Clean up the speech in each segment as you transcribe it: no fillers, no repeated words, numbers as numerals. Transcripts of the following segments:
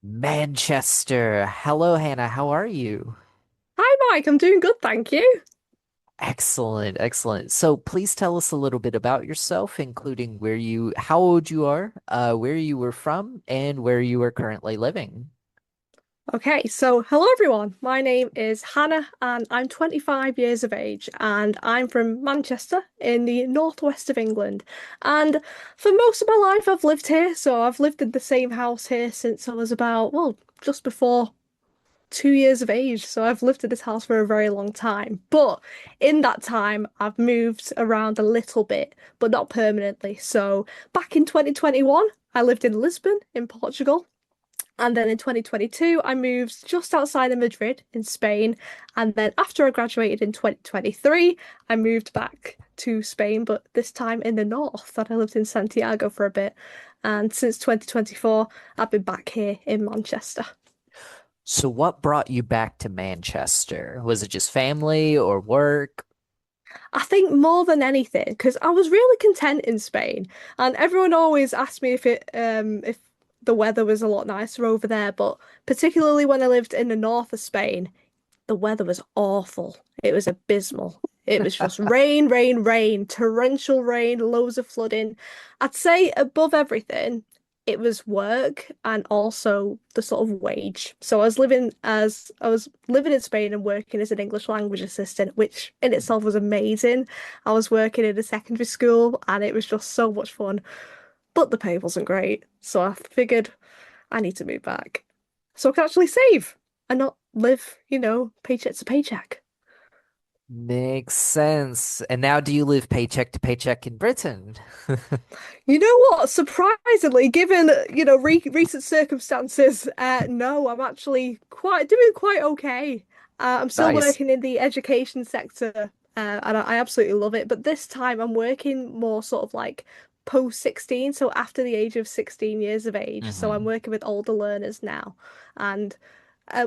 Manchester. Hello, Hannah. How are you? Hi, Mike. I'm doing good, thank you. Excellent, excellent. So please tell us a little bit about yourself, including how old you are, where you were from, and where you are currently living. Okay, so hello everyone. My name is Hannah and I'm 25 years of age and I'm from Manchester in the northwest of England. And for most of my life I've lived here, so I've lived in the same house here since I was about, well, just before 2 years of age. So I've lived in this house for a very long time. But in that time I've moved around a little bit, but not permanently. So back in 2021, I lived in Lisbon in Portugal. And then in 2022, I moved just outside of Madrid in Spain. And then after I graduated in 2023, I moved back to Spain, but this time in the north. And I lived in Santiago for a bit. And since 2024, I've been back here in Manchester. So what brought you back to Manchester? Was it just family or work? I think more than anything, because I was really content in Spain, and everyone always asked me if the weather was a lot nicer over there, but particularly when I lived in the north of Spain, the weather was awful. It was abysmal. It was just rain, rain, rain, torrential rain, loads of flooding. I'd say above everything, it was work and also the sort of wage. So I was living in Spain and working as an English language assistant, which in itself was amazing. I was working in a secondary school and it was just so much fun. But the pay wasn't great. So I figured I need to move back. So I can actually save and not live, paycheck to paycheck. Makes sense. And now do you live paycheck to paycheck in Britain? You know what? Surprisingly, given, re recent circumstances, no, I'm actually quite doing quite okay. I'm still Nice. working in the education sector, and I absolutely love it. But this time I'm working more sort of like post 16, so after the age of 16 years of age. So I'm Hmm. working with older learners now. And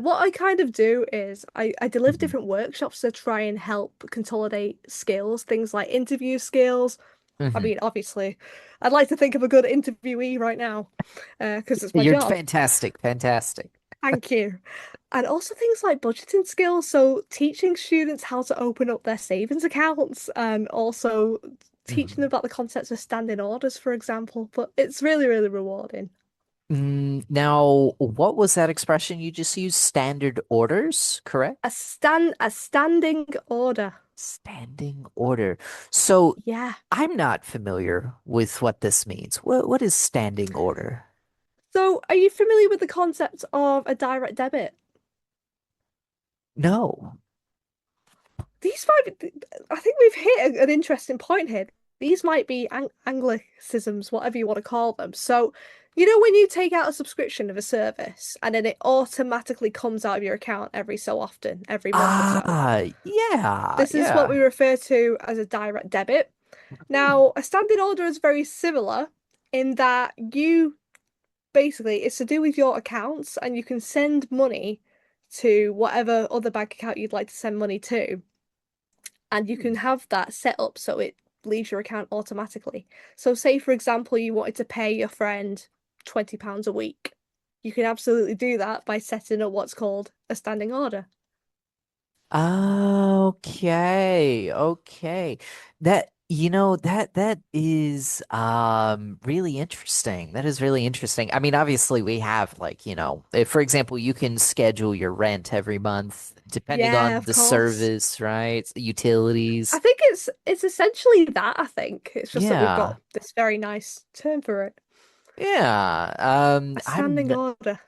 what I kind of do is I deliver Hmm. different workshops to try and help consolidate skills, things like interview skills. I Hmm. mean, obviously, I'd like to think of a good interviewee right now, because it's my You're job. fantastic, fantastic. Thank you. And also things like budgeting skills, so teaching students how to open up their savings accounts and also teaching them Mhm. about the concepts of standing orders, for example. But it's really, really rewarding. Now, what was that expression you just used? Standard orders, correct? A standing order. Standing order. So Yeah. I'm not familiar with what this means. What is standing order? So are you familiar with the concept of a direct debit? No. These might be, I think we've hit an interesting point here. These might be Anglicisms, whatever you want to call them. So, when you take out a subscription of a service and then it automatically comes out of your account every so often, every month or so. Yeah, This is what yeah. we refer to as a direct debit. Hmm. Now, a standing order is very similar in that you basically it's to do with your accounts and you can send money to whatever other bank account you'd like to send money to. And you can have that set up so it leaves your account automatically. So say for example you wanted to pay your friend £20 a week. You can absolutely do that by setting up what's called a standing order. Okay, okay. That is really interesting. That is really interesting. I mean, obviously we have like, if, for example, you can schedule your rent every month depending Yeah, on of the course. service, right? I Utilities. think it's essentially that, I think. It's just that we've Yeah. got this very nice term for it. Yeah. A standing order.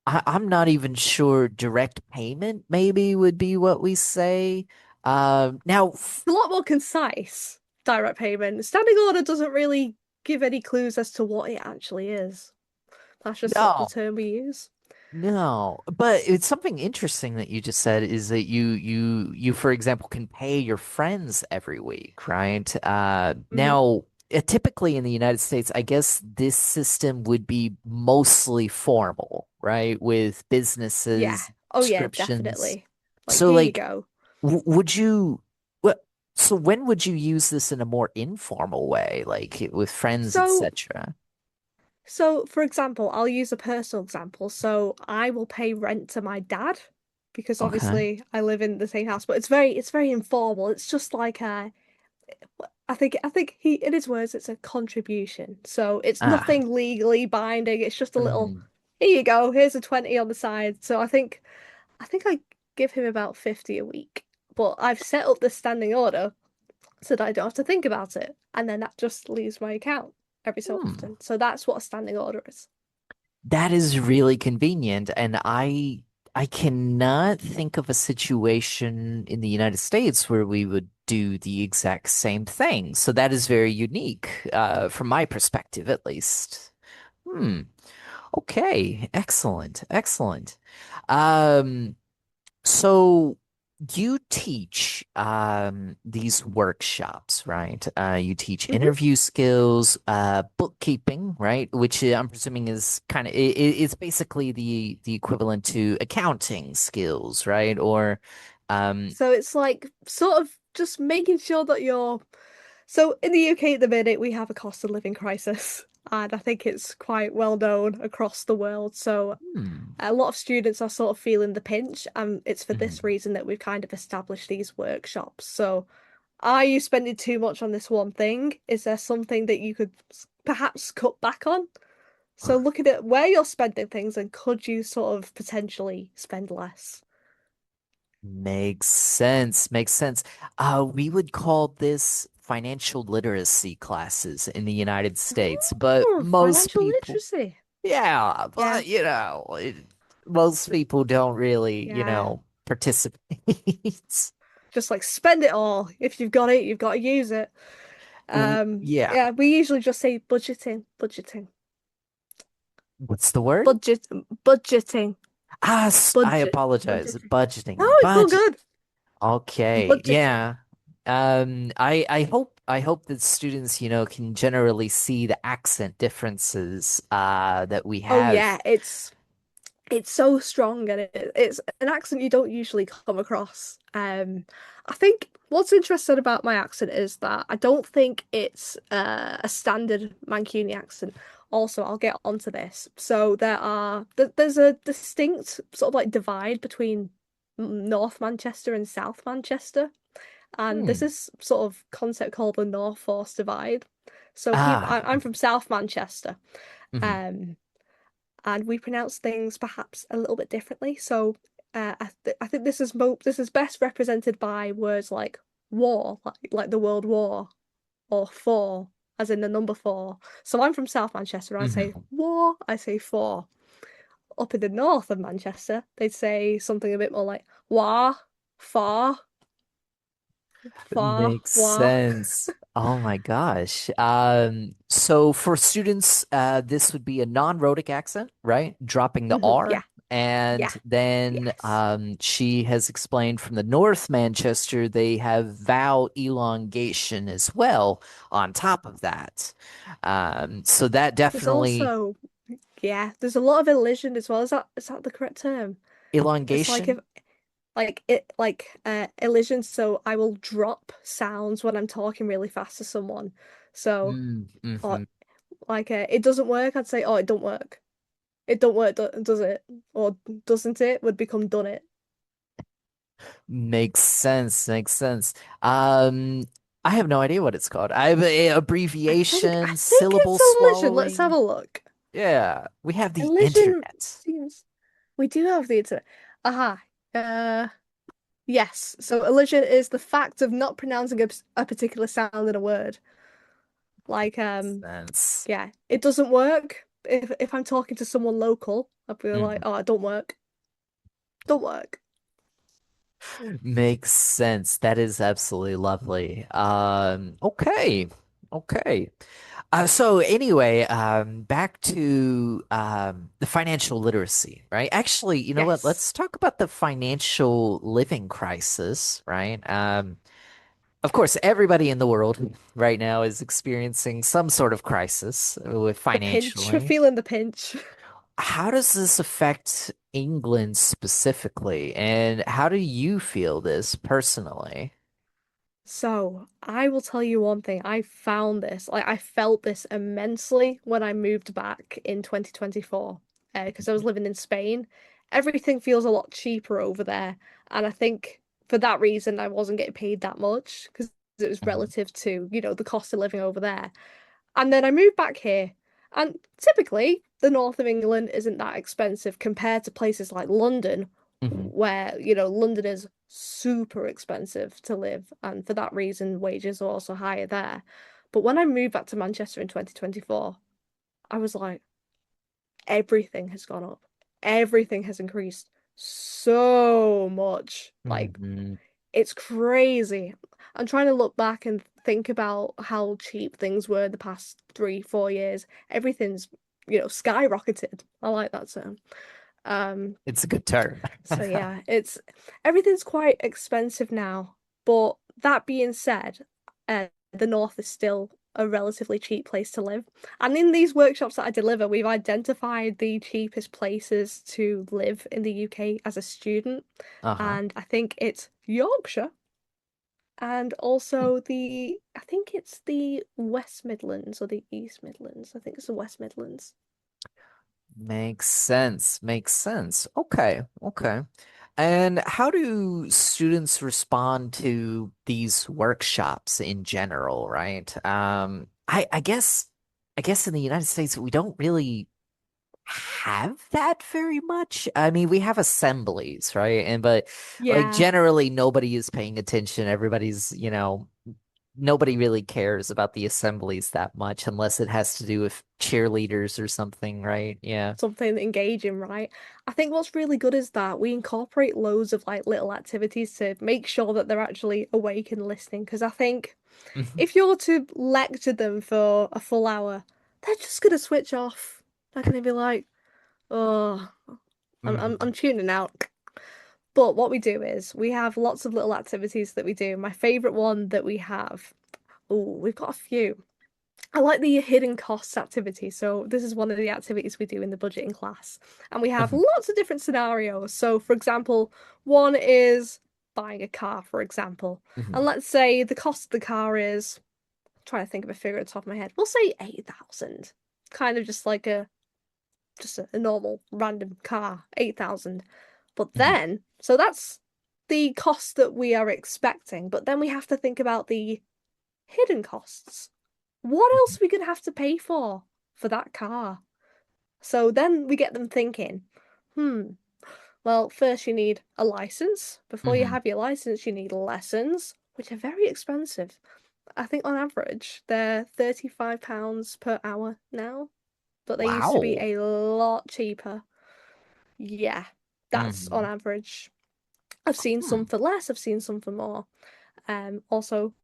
I'm not even sure direct payment maybe would be what we say. Now It's a lot more concise, direct payment. Standing order doesn't really give any clues as to what it actually is. That's just sort of the no. term we use. No, but it's something interesting that you just said is that you for example can pay your friends every week, right? Hmm. Now typically in the United States, I guess this system would be mostly formal, right? With Yeah. businesses, Oh yeah, subscriptions. definitely. Like So here you like go. would you what so when would you use this in a more informal way, like with friends, So etc.? So, for example, I'll use a personal example. So, I will pay rent to my dad because Okay. obviously I live in the same house, but it's very informal. It's just like I think he in his words it's a contribution. So, it's Ah. nothing legally binding. It's just a little Mhm. here you go, here's a 20 on the side. So, I think I give him about 50 a week. But I've set up the standing order so that I don't have to think about it. And then that just leaves my account every so Hmm. often. So that's what a standing order is. That is really convenient, and I cannot think of a situation in the United States where we would do the exact same thing. So that is very unique, from my perspective, at least. Hmm. Okay. Excellent. Excellent. Um, So you teach these workshops, right? You teach Hmm. interview skills, bookkeeping, right? Which I'm presuming is kind of it's basically the equivalent to accounting skills, right? Or um So it's like sort of just making sure that you're. So in the UK at the minute, we have a cost of living crisis, and I think it's quite well known across the world. So hmm, a lot of students are sort of feeling the pinch, and it's for this mhm. reason that we've kind of established these workshops. So are you spending too much on this one thing? Is there something that you could perhaps cut back on? So looking at where you're spending things and could you sort of potentially spend less? Makes sense. Makes sense. We would call this financial literacy classes in the United States, but Oh, most financial people, literacy. yeah, Yeah, but most people don't really, yeah. participate. Just like spend it all. If you've got it, you've got to use it. Yeah. Yeah, we usually just say budgeting, budgeting, What's the word? budgeting, I budget, apologize. budgeting. No, Budgeting. it's all Budget. good. Okay. Budgeting. Yeah. I hope that students, can generally see the accent differences that we Oh have. yeah, it's so strong and it's an accent you don't usually come across. I think what's interesting about my accent is that I don't think it's a standard Mancunian accent. Also, I'll get onto this. So there's a distinct sort of like divide between North Manchester and South Manchester, and there's Hmm. this sort of concept called the North Force divide. So Ah. I'm from South Manchester. Mhm. Um, and we pronounce things perhaps a little bit differently. So I think this is best represented by words like war, like the World War, or four, as in the number four. So I'm from South Manchester, and I say Mhm. war, I say four. Up in the north of Manchester, they'd say something a bit more like wah, far, far, Makes wah. sense. Oh my gosh. So for students, this would be a non-rhotic accent, right? Dropping the Yeah, R. yeah. And then Yes. she has explained from the North Manchester, they have vowel elongation as well on top of that. So that There's definitely also yeah, there's a lot of elision as well. Is that the correct term? It's like if elongation. elision, so I will drop sounds when I'm talking really fast to someone. So or Mm-hmm. it doesn't work, I'd say, oh, it don't work. It don't work, does it? Or doesn't it would become done it. Makes sense. Makes sense. Um, I have no idea what it's called. I have a I abbreviation, think syllable it's elision. Let's have swallowing. a look. Yeah, we have the Elision internet. seems we do have the internet. Aha. Uh yes. So elision is the fact of not pronouncing a particular sound in a word. Like Sense. yeah, it doesn't work. If I'm talking to someone local, I'll be like, Mhm. oh, it don't work. Don't work. Makes sense. That is absolutely lovely. Okay. Okay. So anyway, back to the financial literacy, right? Actually, you know what? Yes. Let's talk about the financial living crisis, right? Of course, everybody in the world right now is experiencing some sort of crisis with The pinch. financially. Feeling the pinch. How does this affect England specifically, and how do you feel this personally? So I will tell you one thing. I found this, like I felt this immensely when I moved back in 2024, because I was living in Spain. Everything feels a lot cheaper over there, and I think for that reason I wasn't getting paid that much because it was Mhm. relative to, the cost of living over there. And then I moved back here, and typically the north of England isn't that expensive compared to places like London, Mhm. where, London is super expensive to live, and for that reason, wages are also higher there. But when I moved back to Manchester in 2024, I was like, everything has gone up. Everything has increased so much. Like, Mhm. it's crazy. I'm trying to look back and think about how cheap things were the past 3, 4 years. Everything's, skyrocketed. I like that term. Um, It's a good term. so yeah, it's everything's quite expensive now. But that being said, the North is still a relatively cheap place to live. And in these workshops that I deliver, we've identified the cheapest places to live in the UK as a student. Uh-huh. And I think it's Yorkshire and Hmm. also I think it's the West Midlands or the East Midlands. I think it's the West Midlands. Makes sense. Makes sense. Okay. Okay. And how do students respond to these workshops in general, right? I guess in the United States we don't really have that very much. I mean, we have assemblies, right? And but like Yeah, generally nobody is paying attention. Everybody's, nobody really cares about the assemblies that much unless it has to do with cheerleaders or something, right? Yeah. something engaging, right? I think what's really good is that we incorporate loads of like little activities to make sure that they're actually awake and listening. Because I think Mhm. if you're to lecture them for a full hour, they're just gonna switch off. They're gonna be like, "Oh, I'm Mhm. tuning out." But what we do is we have lots of little activities that we do. My favorite one that we have, oh, we've got a few. I like the hidden costs activity. So this is one of the activities we do in the budgeting class. And we have Mhm. lots of different scenarios. So for example, one is buying a car, for example. And Mhm. let's say the cost of the car is, I'm trying to think of a figure at the top of my head. We'll say 8,000. Kind of just like a normal random car, 8,000. But Mhm. then, so that's the cost that we are expecting, but then we have to think about the hidden costs. What else Mhm. are we gonna have to pay for that car? So then we get them thinking, hmm, well, first you need a license. Before you Mhm. have your license, you need lessons, which are very expensive. I think on average they're £35 per hour now, but they used to be Wow. a lot cheaper. Yeah, that's on Mhm. average. I've seen Hmm. some for less, I've seen some for more. Also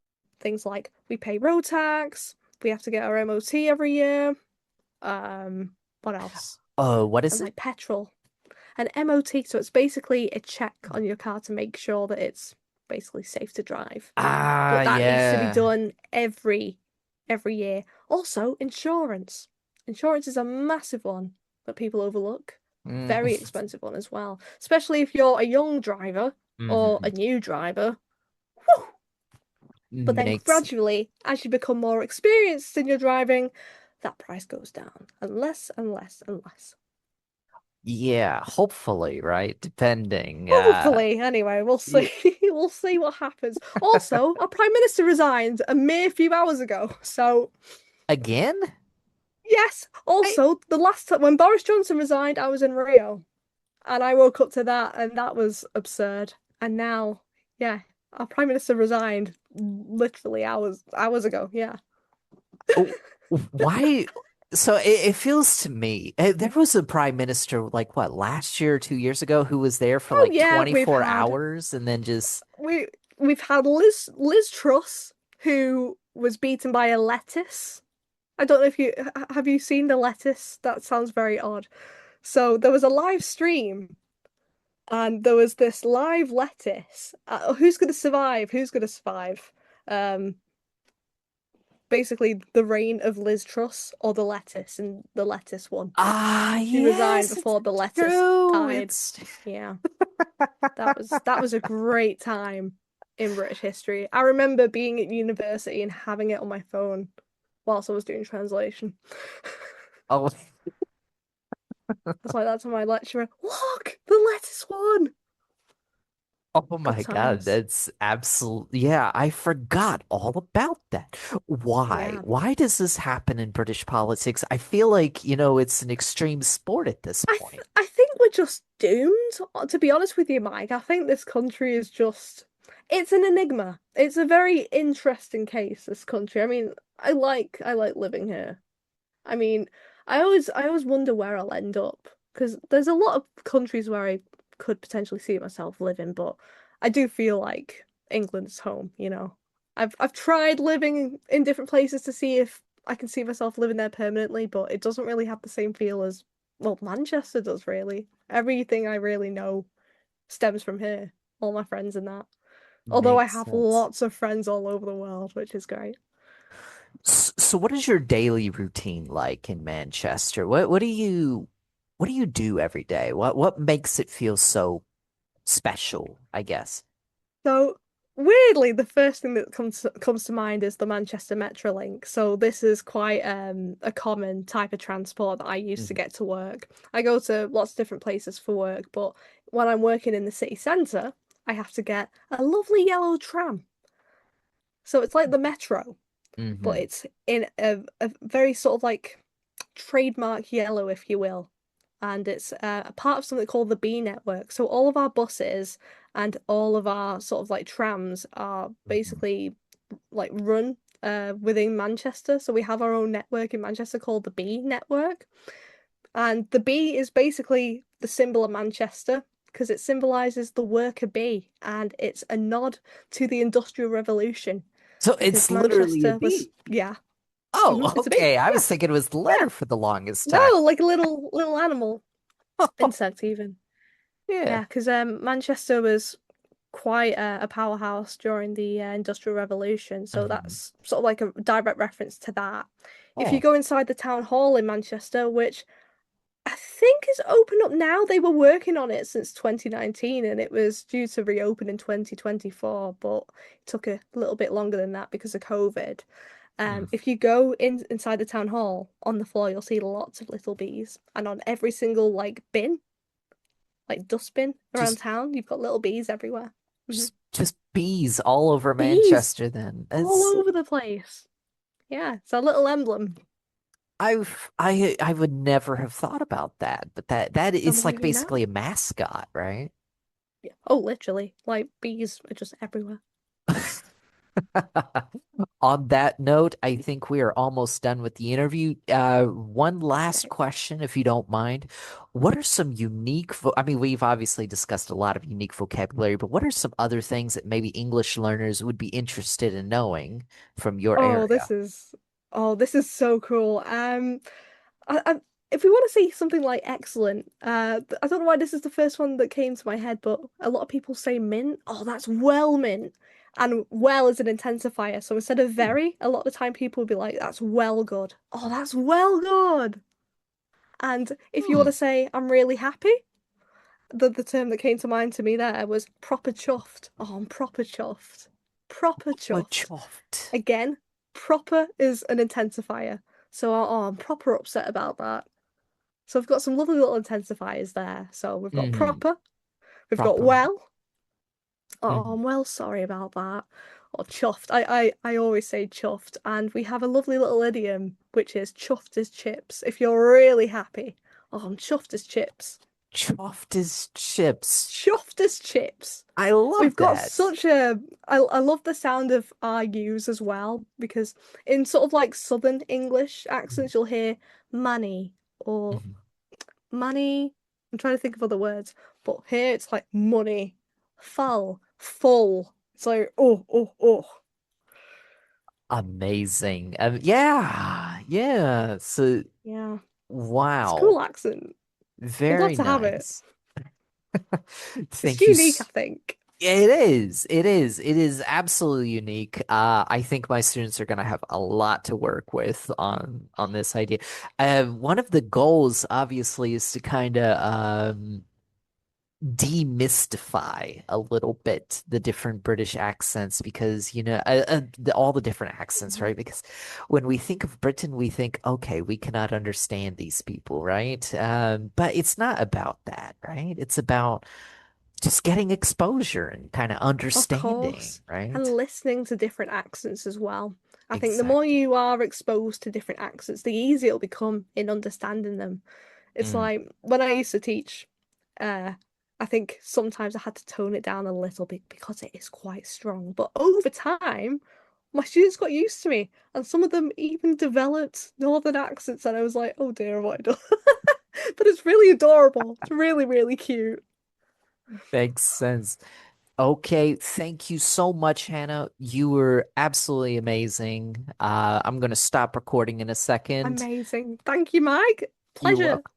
things like we pay road tax, we have to get our MOT every year. What else? What is And it? like petrol. An MOT, so it's basically a check on your car to make sure that it's basically safe to drive. Ah, But that needs to be yeah. done every year. Also, insurance. Insurance is a massive one that people overlook. Mm. Very expensive one as well. Especially if you're a young driver or a Mhm. new driver. Whew! But then Makes gradually, as you become more experienced in your driving, that price goes down and less and less and less. Yeah, hopefully, right? Depending. Hopefully, anyway, we'll see. Y- We'll see what happens. Also, our Prime Minister resigned a mere few hours ago. So, Again? yes. I Also, the last time when Boris Johnson resigned, I was in Rio and I woke up to that and that was absurd. And now, yeah, our Prime Minister resigned literally hours ago. Yeah. Oh, why? So it feels to me there was a prime minister like what last year or 2 years ago who was there for Oh like yeah, 24 hours and then just we've had Liz Truss, who was beaten by a lettuce. I don't know if you have you seen the lettuce? That sounds very odd. So there was a live stream and there was this live lettuce. Who's going to survive? Who's going to survive? Um, Basically the reign of Liz Truss or the lettuce, and the lettuce won. She resigned yes, it's before the lettuce true. died. It's Yeah, that was a great time. in British history. I remember being at university and having it on my phone whilst I was doing translation. Oh, I was like that to my lecturer. Look, the lettuce one. oh Good my God, times. that's absolutely, yeah, I forgot all about that. Why? Yeah. Why does this happen in British politics? I feel like, it's an extreme sport at this point. I think we're just doomed, to be honest with you, Mike. I think this country is just it's an enigma. It's a very interesting case, this country. I mean, I like living here. I mean, I always wonder where I'll end up because there's a lot of countries where I could potentially see myself living, but I do feel like England's home, you know. I've tried living in different places to see if I can see myself living there permanently, but it doesn't really have the same feel as well, Manchester does really. Everything I really know stems from here. All my friends and that. Although I Makes have sense. lots of friends all over the world, which is great. So what is your daily routine like in Manchester? What do you do every day? What makes it feel so special, I guess? So weirdly, the first thing that comes to mind is the Manchester Metrolink. So this is quite a common type of transport that I use to Mhm. get to work. I go to lots of different places for work, but when I'm working in the city centre, I have to get a lovely yellow tram. So it's like the metro, but Hmm. it's in a very sort of like trademark yellow, if you will. And it's a part of something called the B network. So all of our buses and all of our sort of like trams are Hmm. basically like run within Manchester. So we have our own network in Manchester called the B network. And the bee is basically the symbol of Manchester because it symbolizes the worker bee and it's a nod to the Industrial Revolution So it's because literally a Manchester was, bee. yeah, Oh, it's a bee. okay. I Yeah, was thinking it was the yeah. letter for the longest time. No, like a little animal, insect even. Yeah. Yeah, because Manchester was quite a powerhouse during the Industrial Revolution, so Hmm. that's sort of like a direct reference to that. If you Oh. go inside the town hall in Manchester, which I think is open up now. They were working on it since 2019 and it was due to reopen in 2024, but it took a little bit longer than that because of COVID. Hmm. If you go inside the town hall, on the floor you'll see lots of little bees, and on every single like bin, like dustbin around Just town, you've got little bees everywhere. Hmm. just bees all over Bees Manchester then. all It's over the place. Yeah, it's a little emblem. I would never have thought about that, but that The is more like you know. basically a mascot, right? Yeah. Oh, literally, like bees are just everywhere. On that note, I think we are almost done with the interview. One last Right. question, if you don't mind. What are some I mean, we've obviously discussed a lot of unique vocabulary, but what are some other things that maybe English learners would be interested in knowing from your Oh, area? this is so cool. I if we want to say something like excellent, I don't know why this is the first one that came to my head, but a lot of people say mint. Oh, that's well mint, and well is an intensifier. So instead of Hmm. very, a lot of the time people will be like, "That's well good." Oh, that's well good. And if you want Hmm. to say, "I'm really happy," the term that came to mind to me there was proper chuffed. Oh, I'm proper chuffed. Proper What chuffed. chuffed? Again, proper is an intensifier. So I'm proper upset about that. So we've got some lovely little intensifiers there. So we've got Hmm. proper, we've got Proper. well. Oh, Hmm. I'm well sorry about that. Or chuffed. I always say chuffed. And we have a lovely little idiom, which is chuffed as chips. If you're really happy. Oh, I'm chuffed as chips. Chuffed as chips. Chuffed as chips. I love We've got that. such a I love the sound of our U's as well because in sort of like Southern English accents you'll hear money or Mhm. money. I'm trying to think of other words, but here it's like money, full. It's like oh. Amazing. Yeah, yeah. So, Yeah, it's a wow. cool accent. I'm glad Very to have it. nice. It's Thank you. unique, I think. It is. It is. It is absolutely unique. I think my students are going to have a lot to work with on this idea. One of the goals, obviously, is to kind of demystify a little bit the different British accents because, all the different accents, Mhm. right? Because when we think of Britain, we think, okay, we cannot understand these people, right? But it's not about that, right? It's about just getting exposure and kind of Of understanding, course, right? and listening to different accents as well. I think the more Exactly. you are exposed to different accents, the easier it'll become in understanding them. It's Mm. like when I used to teach, uh, I think sometimes I had to tone it down a little bit because it is quite strong. But over time, my students got used to me, and some of them even developed northern accents, and I was like, oh dear, what have I done? But it's really adorable. It's really, really cute. Makes sense. Okay, thank you so much, Hannah. You were absolutely amazing. I'm gonna stop recording in a second. Amazing. Thank you, Mike. You're Pleasure. welcome.